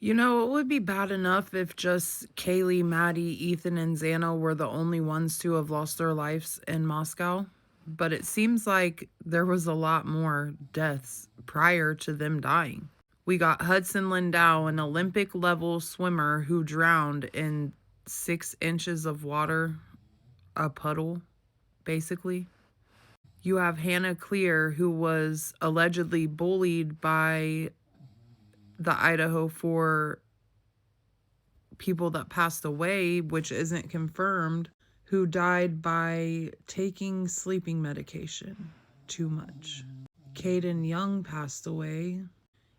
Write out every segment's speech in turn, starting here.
You know, it would be bad enough if just Kaylee, Maddie, Ethan, and Xana were the only ones to have lost their lives in Moscow. But it seems like there was a lot more deaths prior to them dying. We got Hudson Lindau, an Olympic level swimmer who drowned in 6 inches of water, a puddle, basically. You have Hannah Clear, who was allegedly bullied by the Idaho for people that passed away, which isn't confirmed, who died by taking sleeping medication too much. Caden Young passed away.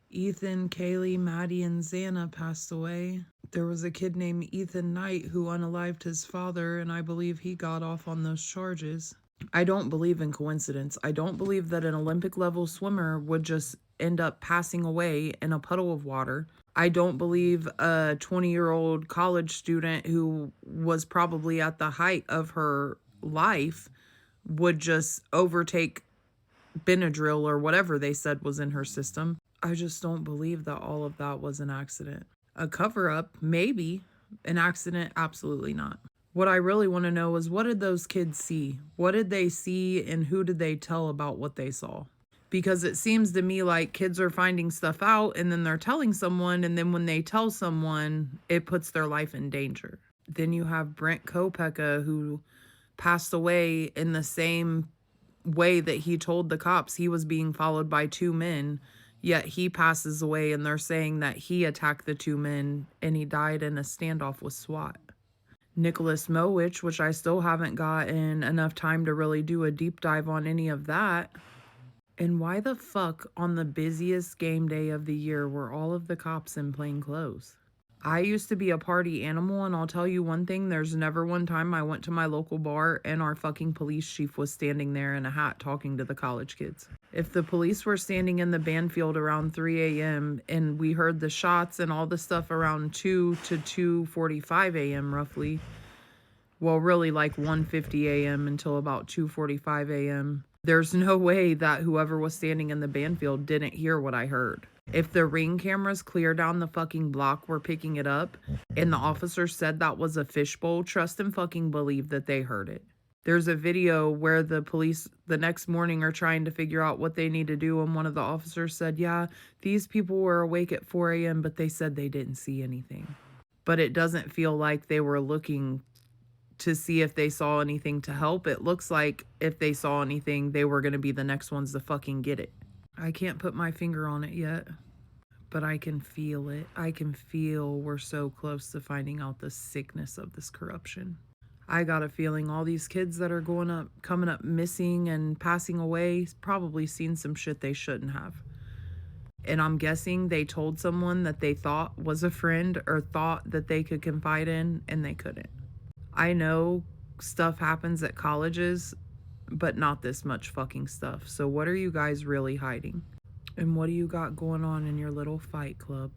Ethan, Kaylee, Maddie, and Xana passed away. There was a kid named Ethan Knight who unalived his father, and I believe he got off on those charges. I don't believe in coincidence. I don't believe that an Olympic level swimmer would just end up passing away in a puddle of water. I don't believe a 20-year-old college student who was probably at the height of her life would just overtake Benadryl or whatever they said was in her system. I just don't believe that all of that was an accident. A cover up, maybe. An accident, absolutely not. What I really want to know is, what did those kids see? What did they see, and who did they tell about what they saw? Because it seems to me like kids are finding stuff out and then they're telling someone, and then when they tell someone, it puts their life in danger. Then you have Brent Kopeka, who passed away in the same way that he told the cops he was being followed by two men, yet he passes away and they're saying that he attacked the two men and he died in a standoff with SWAT. Nicholas Mowich, which I still haven't gotten enough time to really do a deep dive on any of that. And why the fuck on the busiest game day of the year were all of the cops in plain clothes? I used to be a party animal, and I'll tell you one thing, there's never one time I went to my local bar and our fucking police chief was standing there in a hat talking to the college kids. If the police were standing in the band field around 3 a.m. and we heard the shots and all the stuff around 2 to 2:45 a.m. roughly, well, really like 1:50 a.m. until about 2:45 a.m., there's no way that whoever was standing in the band field didn't hear what I heard. If the ring cameras clear down the fucking block were picking it up and the officer said that was a fishbowl, trust and fucking believe that they heard it. There's a video where the police the next morning are trying to figure out what they need to do, and one of the officers said, yeah, these people were awake at 4 a.m., but they said they didn't see anything. But it doesn't feel like they were looking to see if they saw anything to help. It looks like if they saw anything, they were going to be the next ones to fucking get it. I can't put my finger on it yet, but I can feel it. I can feel we're so close to finding out the sickness of this corruption. I got a feeling all these kids that are coming up missing and passing away probably seen some shit they shouldn't have. And I'm guessing they told someone that they thought was a friend or thought that they could confide in, and they couldn't. I know stuff happens at colleges, but not this much fucking stuff. So what are you guys really hiding? And what do you got going on in your little fight club?